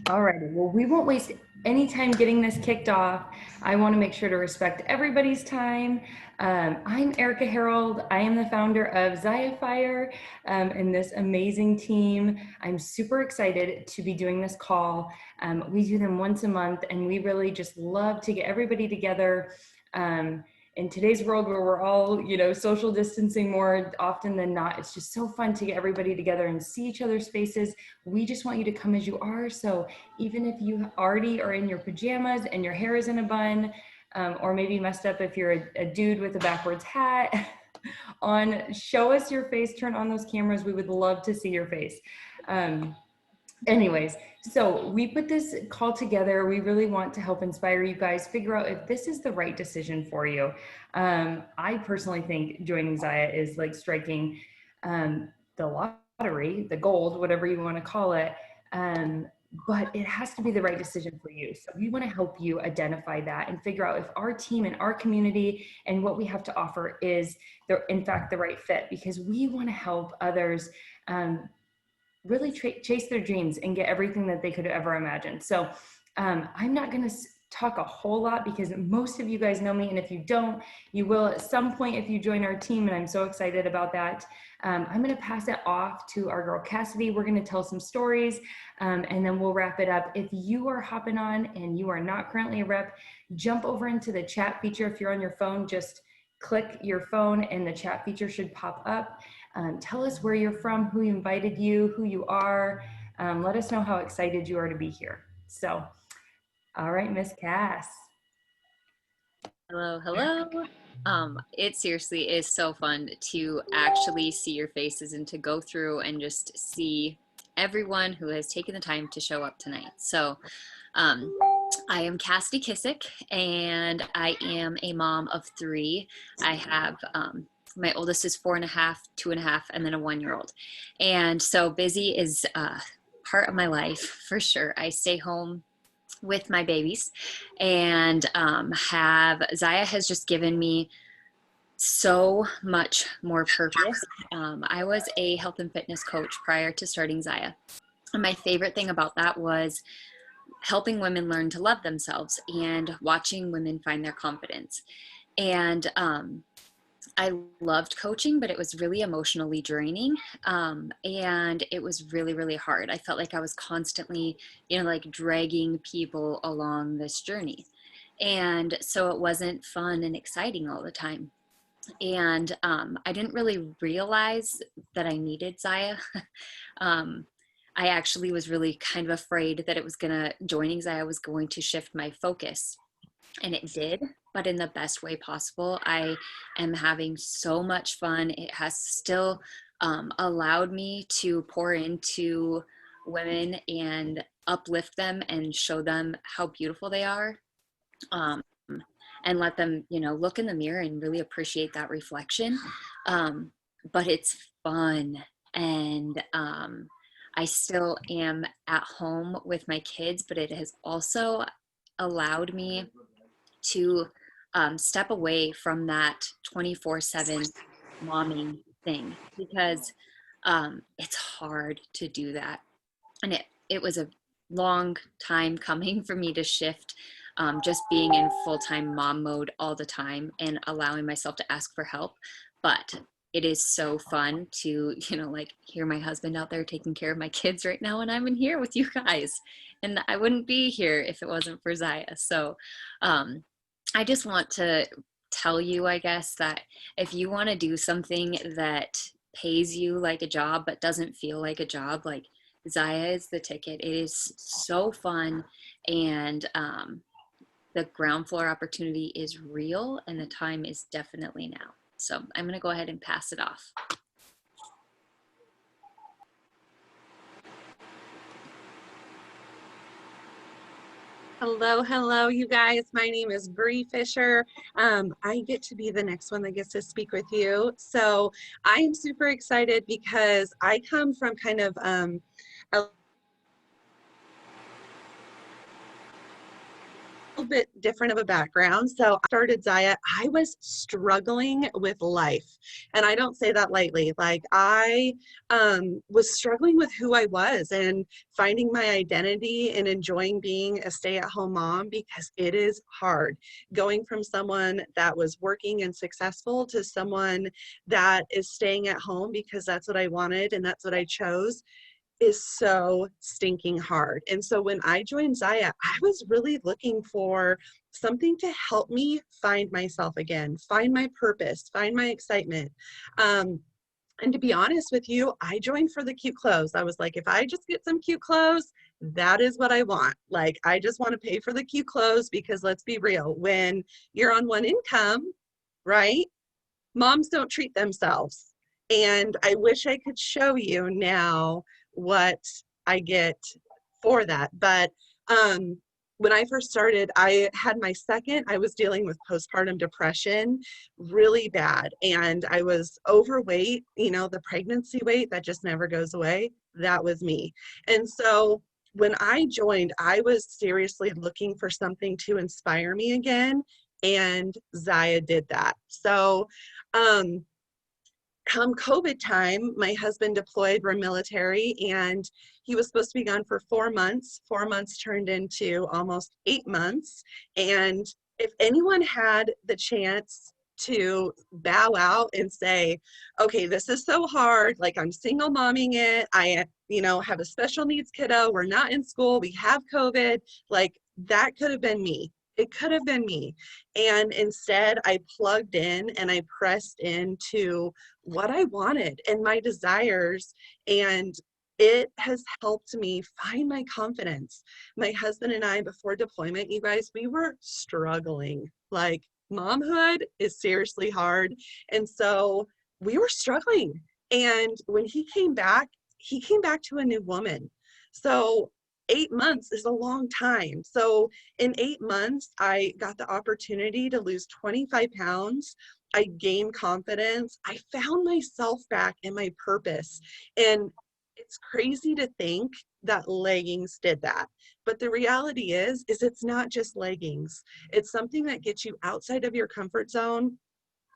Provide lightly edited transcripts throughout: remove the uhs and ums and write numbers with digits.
Alrighty, well, we won't waste any time getting this kicked off. I want to make sure to respect everybody's time. I'm Erica Harold. I am the founder of Zyia and this amazing team. I'm super excited to be doing this call. We do them once a month, and we really just love to get everybody together. In today's world where we're all, social distancing more often than not, it's just so fun to get everybody together and see each other's faces. We just want you to come as you are. So even if you already are in your pajamas and your hair is in a bun, or maybe messed up if you're a dude with a backwards hat on, show us your face, turn on those cameras. We would love to see your face. Anyways, so we put this call together. We really want to help inspire you guys figure out if this is the right decision for you. I personally think joining Zyia is like striking the lottery, the gold, whatever you want to call it. But it has to be the right decision for you. So we want to help you identify that and figure out if our team and our community and what we have to offer is, in fact, the right fit, because we want to help others really chase their dreams and get everything that they could ever imagine. So I'm not going to talk a whole lot because most of you guys know me. And if you don't, you will at some point if you join our team. And I'm so excited about that. I'm going to pass it off to our girl Cassidy. We're going to tell some stories and then we'll wrap it up. If you are hopping on and you are not currently a rep, jump over into the chat feature. If you're on your phone, just click your phone and the chat feature should pop up. Tell us where you're from, who invited you, who you are. Let us know how excited you are to be here. So, all right, Miss Cass. Hello, hello. It seriously is so fun to actually see your faces and to go through and just see everyone who has taken the time to show up tonight. So, I am Cassidy Kissick, and I am a mom of three. I have my oldest is 4.5, 2.5, and then a 1-year-old. And so busy is part of my life for sure. I stay home with my babies and have Zyia has just given me so much more purpose. I was a health and fitness coach prior to starting Zyia, and my favorite thing about that was helping women learn to love themselves and watching women find their confidence. And I loved coaching, but it was really emotionally draining. And it was really, really hard. I felt like I was constantly, like dragging people along this journey. And so it wasn't fun and exciting all the time. And I didn't really realize that I needed Zyia. I actually was really kind of afraid that joining Zyia was going to shift my focus. And it did, but in the best way possible. I am having so much fun. It has still allowed me to pour into women and uplift them and show them how beautiful they are, and let them, look in the mirror and really appreciate that reflection. But it's fun. And I still am at home with my kids, but it has also allowed me to step away from that 24/7 momming thing, because it's hard to do that. And it was a long time coming for me to shift, just being in full-time mom mode all the time and allowing myself to ask for help. But it is so fun to, like hear my husband out there taking care of my kids right now, and I'm in here with you guys. And I wouldn't be here if it wasn't for Zyia. So I just want to tell you, I guess, that if you want to do something that pays you like a job but doesn't feel like a job, like Zyia is the ticket. It is so fun, and the ground floor opportunity is real, and the time is definitely now. So I'm going to go ahead and pass it off. Hello, hello, you guys. My name is Bree Fisher. I get to be the next one that gets to speak with you. So I am super excited because I come from kind of a bit different of a background. So I started Zyia. I was struggling with life. And I don't say that lightly. Like I was struggling with who I was and finding my identity and enjoying being a stay-at-home mom, because it is hard going from someone that was working and successful to someone that is staying at home because that's what I wanted and that's what I chose, is so stinking hard. And so when I joined Zyia, I was really looking for something to help me find myself again, find my purpose, find my excitement. And to be honest with you, I joined for the cute clothes. I was like, if I just get some cute clothes, that is what I want. Like, I just want to pay for the cute clothes, because let's be real, when you're on one income, right? Moms don't treat themselves. And I wish I could show you now what I get for that. But when I first started, I had my second, I was dealing with postpartum depression really bad. And I was overweight, you know, the pregnancy weight that just never goes away. That was me. And so when I joined, I was seriously looking for something to inspire me again. And Zyia did that. So come COVID time, my husband deployed, we're military, and he was supposed to be gone for 4 months. 4 months turned into almost 8 months. And if anyone had the chance to bow out and say, okay, this is so hard, like I'm single momming it, I, you know, have a special needs kiddo, we're not in school, we have COVID, like that could have been me. It could have been me. And instead, I plugged in and I pressed into what I wanted and my desires. And it has helped me find my confidence. My husband and I, before deployment, you guys, we were struggling. Like, momhood is seriously hard. And so we were struggling. And when he came back to a new woman. So 8 months is a long time. So in 8 months, I got the opportunity to lose 25 pounds. I gained confidence. I found myself back in my purpose. And it's crazy to think that leggings did that. But the reality is it's not just leggings. It's something that gets you outside of your comfort zone,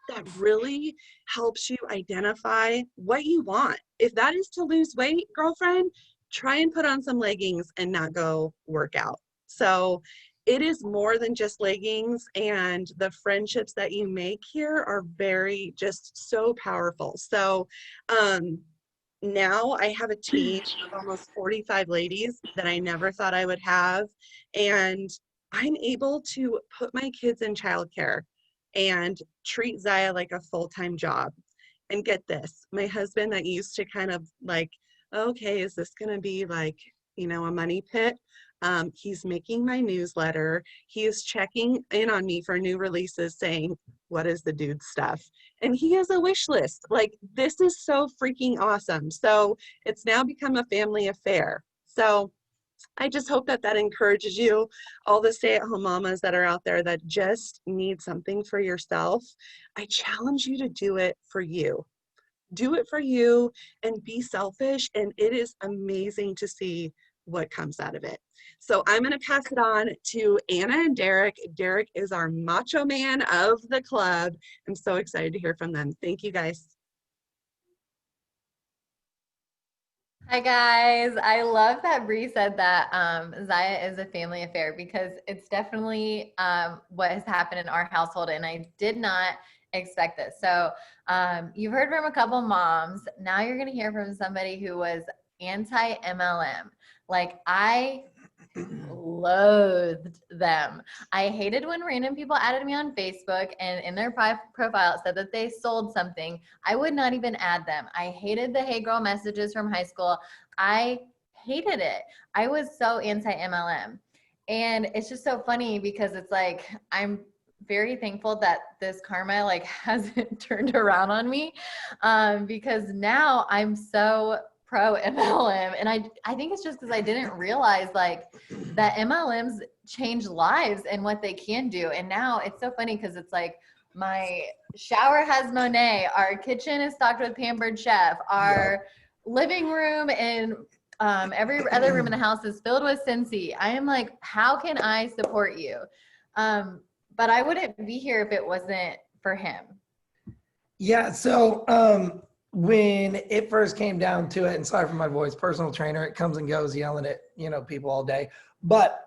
that really helps you identify what you want. If that is to lose weight, girlfriend, try and put on some leggings and not go work out. So it is more than just leggings, and the friendships that you make here are very, just so powerful. So now I have a team of almost 45 ladies that I never thought I would have. And I'm able to put my kids in childcare and treat Zyia like a full-time job. And get this, my husband that used to kind of like, okay, is this going to be like, you know, a money pit? He's making my newsletter. He is checking in on me for new releases, saying, what is the dude stuff? And he has a wish list. Like, this is so freaking awesome. So it's now become a family affair. So I just hope that that encourages you, all the stay-at-home mamas that are out there that just need something for yourself. I challenge you to do it for you. Do it for you and be selfish, and it is amazing to see what comes out of it. So I'm going to pass it on to Anna and Derek. Derek is our macho man of the club. I'm so excited to hear from them. Thank you, guys. Hi guys, I love that Bree said that Zyia is a family affair, because it's definitely what has happened in our household, and I did not expect this. So you've heard from a couple moms. Now you're going to hear from somebody who was anti-MLM. Like, I loathed them. I hated when random people added me on Facebook and in their profile it said that they sold something. I would not even add them. I hated the hey girl messages from high school. I hated it. I was so anti-MLM. And it's just so funny, because it's like, I'm very thankful that this karma like hasn't turned around on me, because now I'm so pro MLM. And I think it's just because I didn't realize like that MLMs change lives and what they can do. And now it's so funny, because it's like, my shower has Monet, our kitchen is stocked with Pampered Chef, our living room and every other room in the house is filled with Scentsy. I am like, how can I support you? But I wouldn't be here if it wasn't for him. Yeah. So when it first came down to it, and sorry for my voice, personal trainer, it comes and goes, yelling at, people all day. But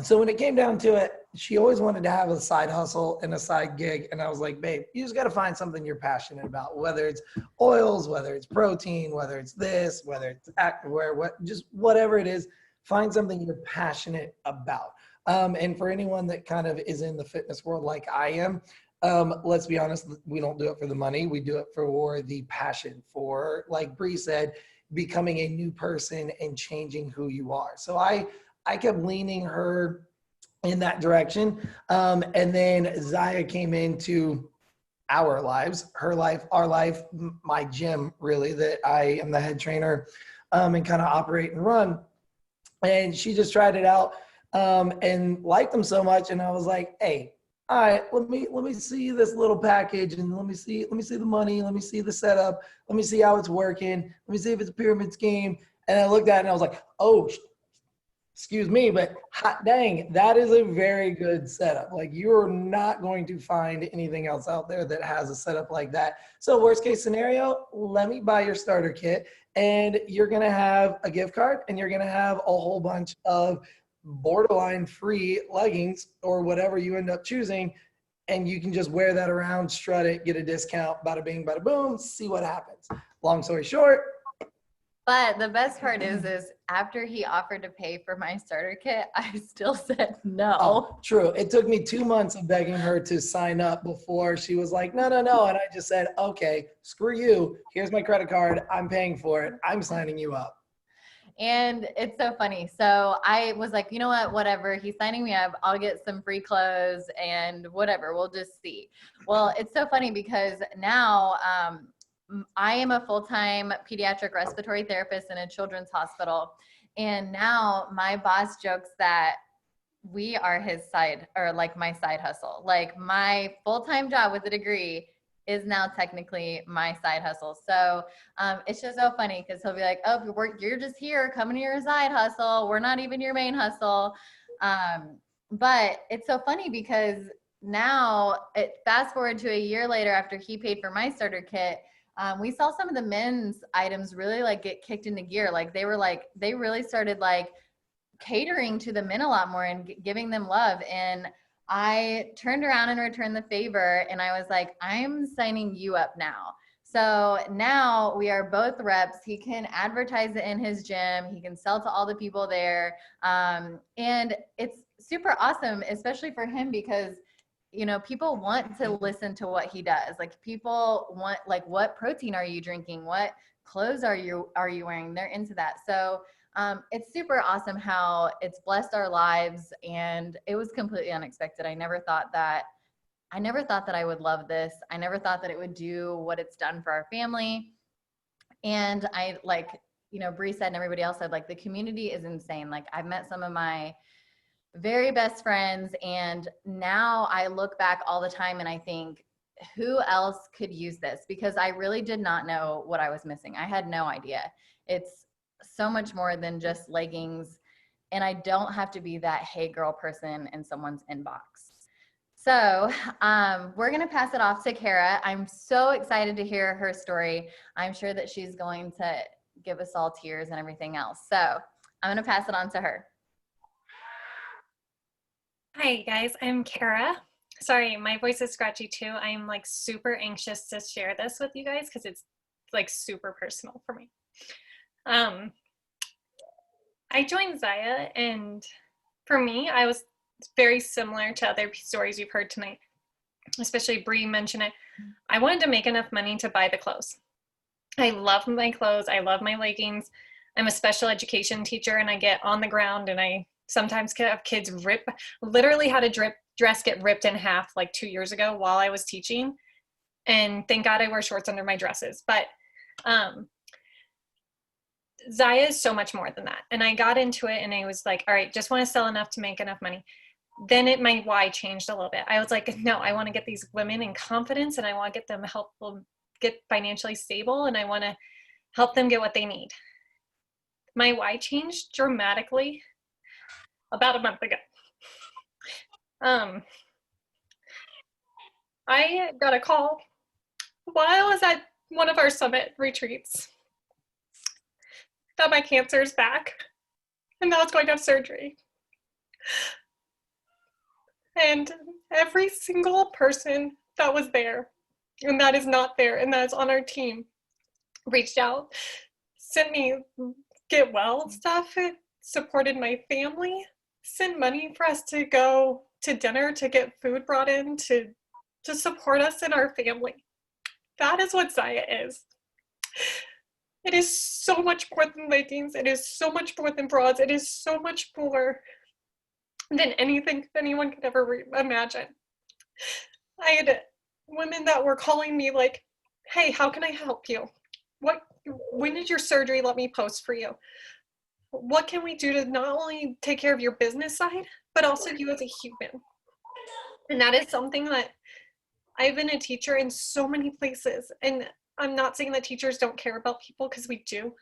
so when it came down to it, she always wanted to have a side hustle and a side gig. And I was like, babe, you just got to find something you're passionate about, whether it's oils, whether it's protein, whether it's this, whether it's activewear, just whatever it is, find something you're passionate about. And for anyone that kind of is in the fitness world like I am, let's be honest, we don't do it for the money. We do it for the passion, for, like Bree said, becoming a new person and changing who you are. So I kept leaning her in that direction. And then Zyia came into our lives, her life, our life, my gym, really, that I am the head trainer and kind of operate and run. And she just tried it out and liked them so much. And I was like, hey, all right, let me see this little package, and let me see the money, let me see the setup, let me see how it's working, let me see if it's a pyramid scheme. And I looked at it and I was like, oh, excuse me, but hot dang, that is a very good setup. Like, you're not going to find anything else out there that has a setup like that. So worst case scenario, let me buy your starter kit, and you're going to have a gift card, and you're going to have a whole bunch of borderline free leggings or whatever you end up choosing. And you can just wear that around, strut it, get a discount, bada bing, bada boom, see what happens. Long story short. But the best part is after he offered to pay for my starter kit, I still said no. Oh, true. It took me 2 months of begging her to sign up before she was like, no. And I just said, okay, screw you. Here's my credit card. I'm paying for it. I'm signing you up. And it's so funny. So I was like, you know what, whatever. He's signing me up. I'll get some free clothes and whatever. We'll just see. Well, it's so funny because now I am a full-time pediatric respiratory therapist in a children's hospital. And now my boss jokes that we are his side, or like my side hustle. Like, my full-time job with a degree is now technically my side hustle. So it's just so funny because he'll be like, oh, you're just here coming to your side hustle. We're not even your main hustle. But it's so funny because now, fast forward to a year later after he paid for my starter kit, we saw some of the men's items really like get kicked into gear. Like, they really started like catering to the men a lot more and giving them love. And I turned around and returned the favor, and I was like, I'm signing you up now. So now we are both reps. He can advertise it in his gym. He can sell to all the people there. And it's super awesome, especially for him, because people want to listen to what he does. Like, people want, like, what protein are you drinking? What clothes are you wearing? They're into that. So it's super awesome how it's blessed our lives, and it was completely unexpected. I never thought that I would love this. I never thought that it would do what it's done for our family. And I, like, Bree said, and everybody else said, like, the community is insane. Like, I've met some of my very best friends, and now I look back all the time and I think, who else could use this? Because I really did not know what I was missing. I had no idea. It's so much more than just leggings, and I don't have to be that hey girl person in someone's inbox. So we're going to pass it off to Kara. I'm so excited to hear her story. I'm sure that she's going to give us all tears and everything else. So I'm going to pass it on to her. Hi guys, I'm Kara. Sorry, my voice is scratchy too. I'm like super anxious to share this with you guys because it's like super personal for me. I joined Zyia, and for me, I was very similar to other stories you've heard tonight, especially Bree mentioned it. I wanted to make enough money to buy the clothes. I love my clothes. I love my leggings. I'm a special education teacher, and I get on the ground, and I sometimes have kids literally had a dress get ripped in half like 2 years ago while I was teaching. And thank God I wear shorts under my dresses. But Zyia is so much more than that. And I got into it and I was like, all right, just want to sell enough to make enough money. Then my why changed a little bit. I was like, no, I want to get these women in confidence, and I want to get them get financially stable, and I want to help them get what they need. My why changed dramatically about a month ago. Um, I got a call while I was at one of our summit retreats that my cancer is back and that I was going to have surgery. And every single person that was there and that is not there and that is on our team reached out, sent me get well stuff, supported my family, sent money for us to go to dinner, to get food brought in, to support us and our family. That is what Zyia is. It is so much more than leggings. It is so much more than bras. It is so much more than anything anyone could ever imagine. I had women that were calling me like, hey, how can I help you? When is your surgery? Let me post for you. What can we do to not only take care of your business side, but also you as a human? And that is something that I've been a teacher in so many places. And I'm not saying that teachers don't care about people, because we do.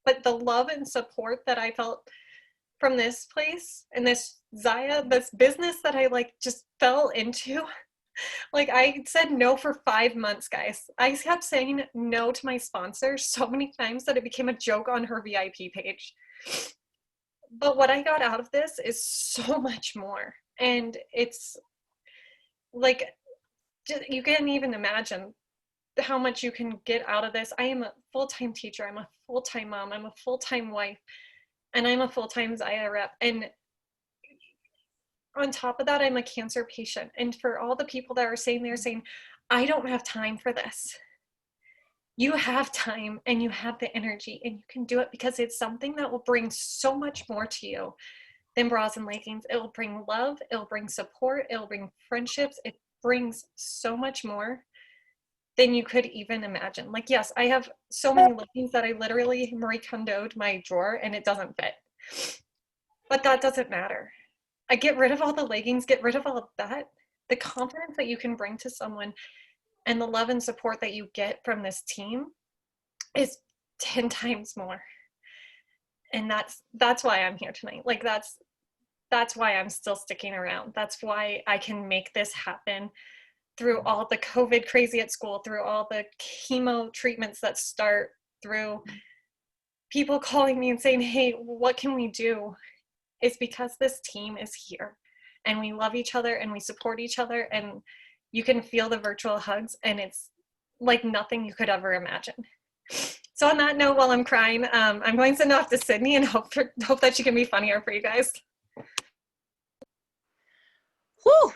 But the love and support that I felt from this place and this Zyia, this business that I like just fell into. Like, I said no for 5 months, guys. I kept saying no to my sponsor so many times that it became a joke on her VIP page. But what I got out of this is so much more. And it's like, you can't even imagine how much you can get out of this. I am a full-time teacher. I'm a full-time mom. I'm a full-time wife. And I'm a full-time Zyia rep. And on top of that, I'm a cancer patient. And for all the people that are saying, I don't have time for this. You have time and you have the energy and you can do it, because it's something that will bring so much more to you than bras and leggings. It will bring love. It'll bring support. It'll bring friendships. It brings so much more than you could even imagine. Like, yes, I have so many leggings that I literally Marie Kondo'd my drawer and it doesn't fit. But that doesn't matter. I get rid of all the leggings, get rid of all of that. The confidence that you can bring to someone and the love and support that you get from this team is 10 times more. And that's why I'm here tonight. Like, that's why I'm still sticking around. That's why I can make this happen through all the COVID crazy at school, through all the chemo treatments that start, through people calling me and saying, hey, what can we do? It's because this team is here and we love each other and we support each other, and you can feel the virtual hugs, and it's like nothing you could ever imagine. So on that note, while I'm crying, I'm going to send off to Sydney and hope that she can be funnier for you guys. Whew!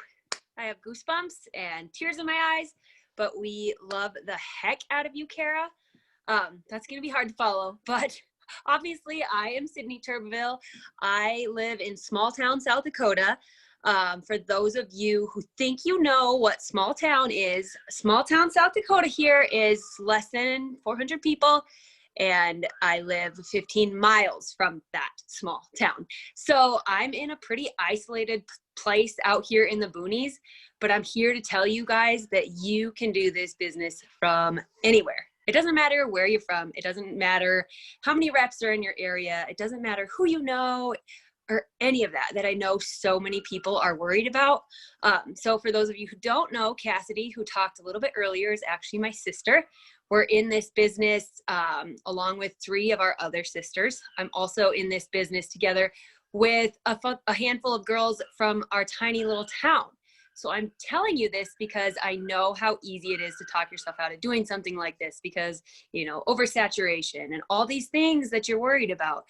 I have goosebumps and tears in my eyes, but we love the heck out of you, Kara. That's going to be hard to follow, but obviously I am Sydney Turbeville. I live in small town, South Dakota. For those of you who think you know what small town is, small town, South Dakota here is less than 400 people. And I live 15 miles from that small town. So I'm in a pretty isolated place out here in the boonies, but I'm here to tell you guys that you can do this business from anywhere. It doesn't matter where you're from. It doesn't matter how many reps are in your area. It doesn't matter who you know or any of that I know so many people are worried about. So for those of you who don't know, Cassidy, who talked a little bit earlier, is actually my sister. We're in this business along with 3 of our other sisters. I'm also in this business together with a handful of girls from our tiny little town. So I'm telling you this because I know how easy it is to talk yourself out of doing something like this, because, you know, oversaturation and all these things that you're worried about.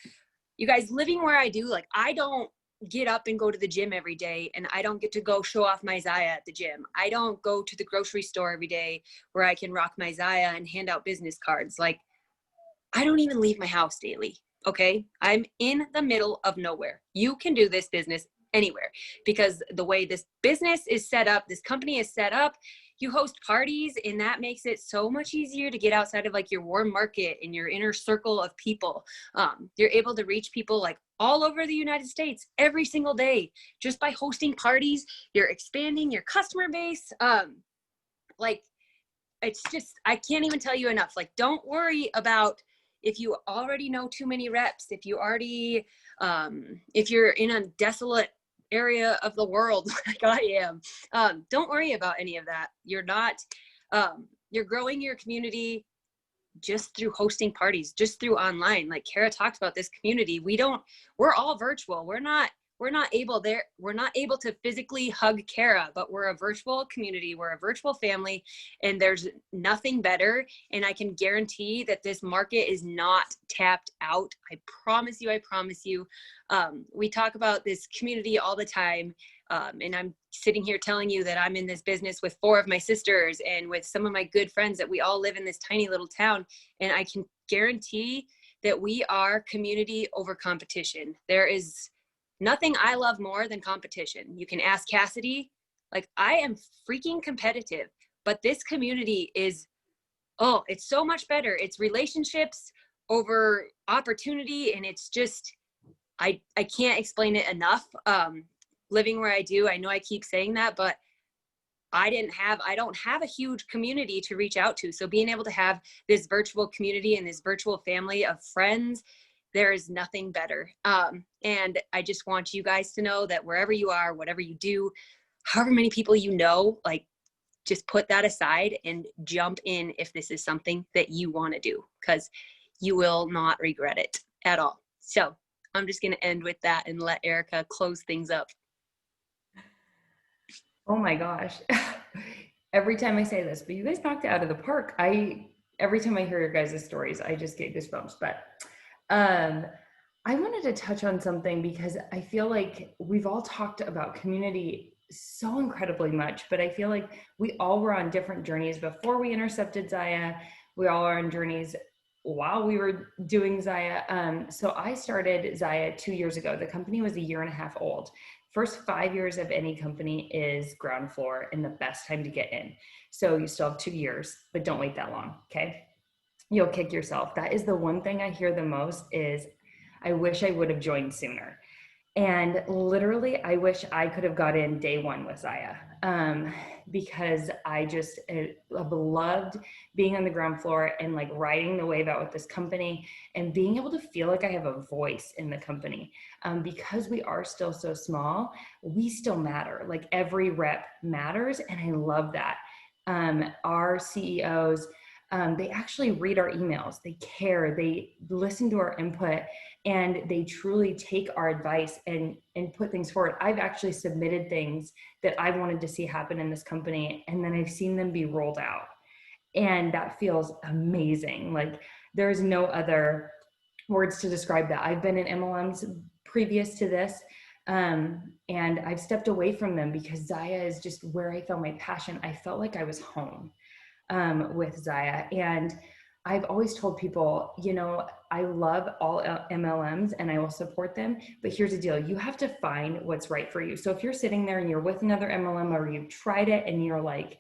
You guys, living where I do, like, I don't get up and go to the gym every day, and I don't get to go show off my Zyia at the gym. I don't go to the grocery store every day where I can rock my Zyia and hand out business cards. Like, I don't even leave my house daily, okay? I'm in the middle of nowhere. You can do this business anywhere, because the way this business is set up, this company is set up, you host parties, and that makes it so much easier to get outside of like your warm market and your inner circle of people. You're able to reach people like all over the United States every single day just by hosting parties. You're expanding your customer base. Like, it's just, I can't even tell you enough. Like, don't worry about if you already know too many reps, if you already, if you're in a desolate area of the world like I am. Don't worry about any of that. You're not, you're growing your community just through hosting parties, just through online. Like Kara talked about, this community, we're all virtual. We're not able to physically hug Kara, but we're a virtual community. We're a virtual family, and there's nothing better. And I can guarantee that this market is not tapped out. I promise you. We talk about this community all the time. And I'm sitting here telling you that I'm in this business with 4 of my sisters and with some of my good friends, that we all live in this tiny little town. And I can guarantee that we are community over competition. There is nothing I love more than competition. You can ask Cassidy, like, I am freaking competitive, but this community is, oh, it's so much better. It's relationships over opportunity. And it's just, I can't explain it enough. Living where I do, I know I keep saying that, but I don't have a huge community to reach out to. So being able to have this virtual community and this virtual family of friends, there is nothing better. And I just want you guys to know that wherever you are, whatever you do, however many people you know, like, just put that aside and jump in if this is something that you want to do, because you will not regret it at all. So I'm just going to end with that and let Erica close things up. Oh my gosh. Every time I say this, but you guys knocked it out of the park. Every time I hear your guys' stories, I just get goosebumps. But I wanted to touch on something, because I feel like we've all talked about community so incredibly much, but I feel like we all were on different journeys before we intercepted Zyia. We all are on journeys while we were doing Zyia. So I started Zyia 2 years ago. The company was 1.5 years old. First 5 years of any company is ground floor and the best time to get in. So you still have 2 years, but don't wait that long, okay? You'll kick yourself. That is the one thing I hear the most is, I wish I would have joined sooner. And literally, I wish I could have got in day one with Zyia, because I just have loved being on the ground floor and like riding the wave out with this company and being able to feel like I have a voice in the company. Because we are still so small, we still matter. Like every rep matters, and I love that. Our CEOs, they actually read our emails, they care, they listen to our input, and they truly take our advice and put things forward. I've actually submitted things that I wanted to see happen in this company, and then I've seen them be rolled out. And that feels amazing. Like there's no other words to describe that. I've been in MLMs previous to this, and I've stepped away from them because Zyia is just where I felt my passion. I felt like I was home with Zyia. And I've always told people, you know, I love all MLMs and I will support them, but here's the deal. You have to find what's right for you. So if you're sitting there and you're with another MLM, or you've tried it and you're like,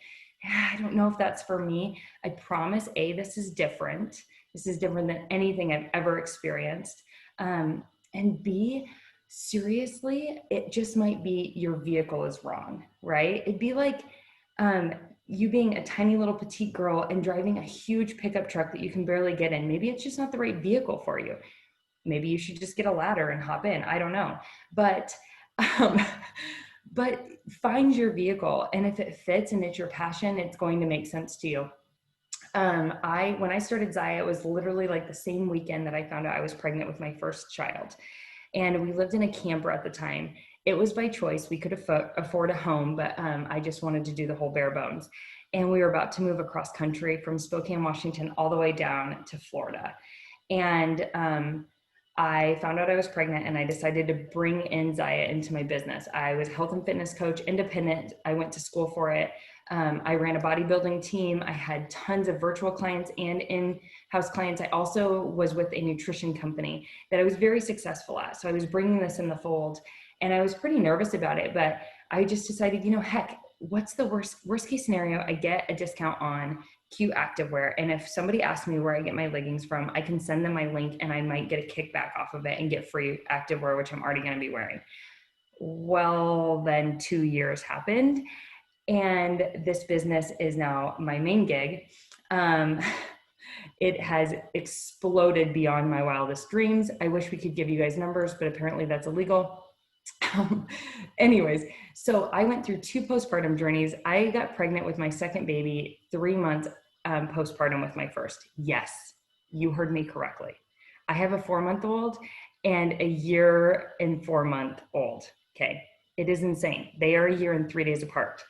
I don't know if that's for me, I promise, A, this is different. This is different than anything I've ever experienced. And B, seriously, it just might be your vehicle is wrong, right? It'd be like, you being a tiny little petite girl and driving a huge pickup truck that you can barely get in. Maybe it's just not the right vehicle for you. Maybe you should just get a ladder and hop in. I don't know. But find your vehicle. And if it fits and it's your passion, it's going to make sense to you. When I started Zyia, it was literally like the same weekend that I found out I was pregnant with my first child. And we lived in a camper at the time. It was by choice. We could afford a home, but I just wanted to do the whole bare bones. And we were about to move across country from Spokane, Washington, all the way down to Florida. And I found out I was pregnant, and I decided to bring in Zyia into my business. I was a health and fitness coach, independent. I went to school for it. I ran a bodybuilding team. I had tons of virtual clients and in-house clients. I also was with a nutrition company that I was very successful at. So I was bringing this in the fold, and I was pretty nervous about it, but I just decided, you know, heck, what's the worst case scenario? I get a discount on Q Activewear. And if somebody asks me where I get my leggings from, I can send them my link and I might get a kickback off of it and get free activewear, which I'm already going to be wearing. Well, then 2 years happened, and this business is now my main gig. It has exploded beyond my wildest dreams. I wish we could give you guys numbers, but apparently that's illegal. Anyways, so I went through 2 postpartum journeys. I got pregnant with my second baby 3 months postpartum with my first. Yes, you heard me correctly. I have a 4-month-old and a 1-and-4-month-old. Okay, it is insane. They are 1 year and 3 days apart.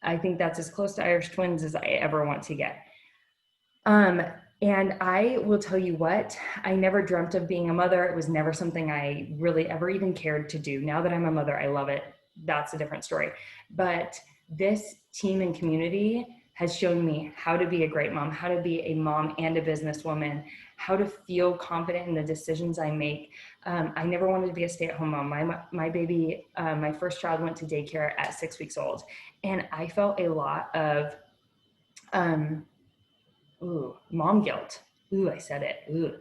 I think that's as close to Irish twins as I ever want to get. And I will tell you what, I never dreamt of being a mother. It was never something I really ever even cared to do. Now that I'm a mother, I love it. That's a different story. But this team and community has shown me how to be a great mom, how to be a mom and a businesswoman, how to feel confident in the decisions I make. I never wanted to be a stay-at-home mom. My baby, my first child went to daycare at 6 weeks old. And I felt a lot of, mom guilt. I said it.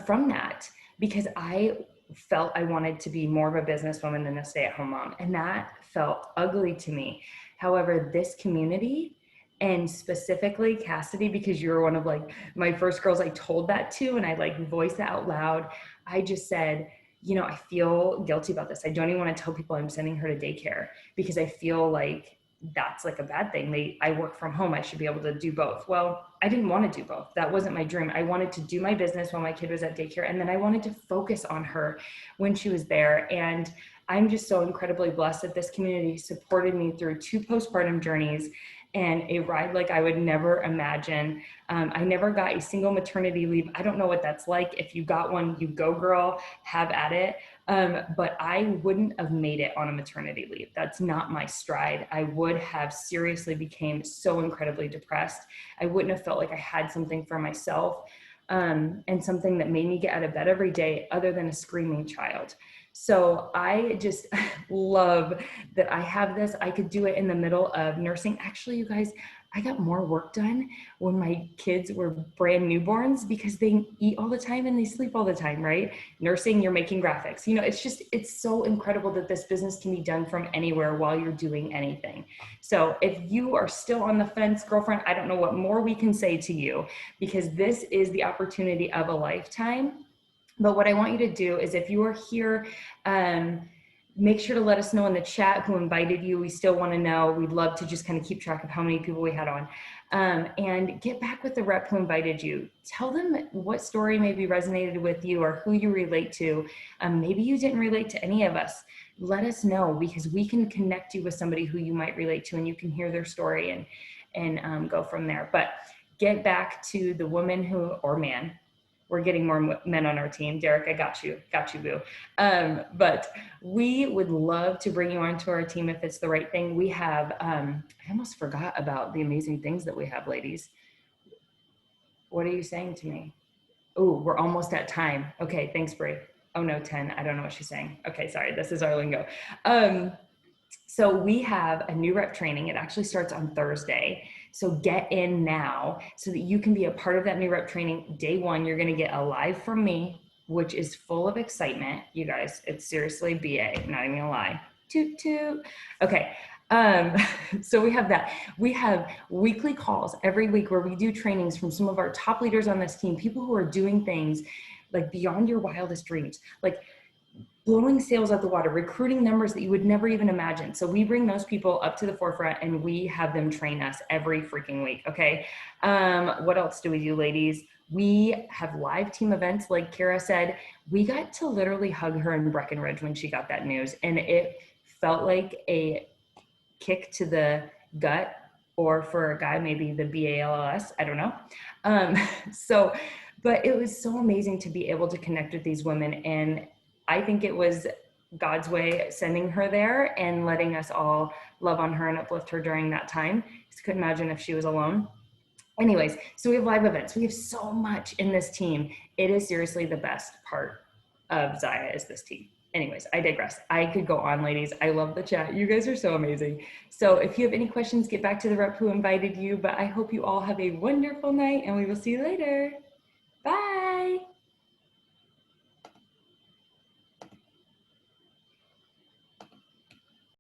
From that, because I felt I wanted to be more of a businesswoman than a stay-at-home mom. And that felt ugly to me. However, this community, and specifically Cassidy, because you're one of like my first girls I told that to, and I like voiced it out loud. I just said, I feel guilty about this. I don't even want to tell people I'm sending her to daycare because I feel like that's like a bad thing. I work from home. I should be able to do both. Well, I didn't want to do both. That wasn't my dream. I wanted to do my business while my kid was at daycare. And then I wanted to focus on her when she was there. And I'm just so incredibly blessed that this community supported me through 2 postpartum journeys and a ride like I would never imagine. I never got a single maternity leave. I don't know what that's like. If you got one, you go girl, have at it. But I wouldn't have made it on a maternity leave. That's not my stride. I would have seriously became so incredibly depressed. I wouldn't have felt like I had something for myself, and something that made me get out of bed every day other than a screaming child. So I just love that I have this. I could do it in the middle of nursing. Actually, you guys, I got more work done when my kids were brand newborns because they eat all the time and they sleep all the time, right? Nursing, you're making graphics. It's so incredible that this business can be done from anywhere while you're doing anything. So if you are still on the fence, girlfriend, I don't know what more we can say to you because this is the opportunity of a lifetime. But what I want you to do is if you are here, make sure to let us know in the chat who invited you. We still want to know. We'd love to just kind of keep track of how many people we had on. And get back with the rep who invited you. Tell them what story maybe resonated with you or who you relate to. Maybe you didn't relate to any of us. Let us know because we can connect you with somebody who you might relate to and you can hear their story and go from there. But get back to the woman or man. We're getting more men on our team. Derek, I got you, boo. But we would love to bring you onto our team if it's the right thing. We have, I almost forgot about the amazing things that we have, ladies. What are you saying to me? Oh, we're almost at time. Okay, thanks, Bree. Oh no, 10, I don't know what she's saying. Okay, sorry, this is our lingo. So we have a new rep training. It actually starts on Thursday. So get in now so that you can be a part of that new rep training. Day 1, you're going to get a live from me, which is full of excitement. You guys, it's seriously BA, not even gonna lie. Toot toot. Okay. So we have that. We have weekly calls every week where we do trainings from some of our top leaders on this team, people who are doing things like beyond your wildest dreams, like blowing sales out the water, recruiting numbers that you would never even imagine. So we bring those people up to the forefront and we have them train us every freaking week. Okay. What else do we do, ladies? We have live team events. Like Kara said, we got to literally hug her in Breckenridge when she got that news. And it felt like a kick to the gut, or for a guy, maybe the BALLS, I don't know. But it was so amazing to be able to connect with these women. And I think it was God's way sending her there and letting us all love on her and uplift her during that time. Just couldn't imagine if she was alone. Anyways, so we have live events. We have so much in this team. It is seriously the best part of Zyia is this team. Anyways, I digress. I could go on, ladies. I love the chat. You guys are so amazing. So if you have any questions, get back to the rep who invited you. But I hope you all have a wonderful night and we will see you later. Bye.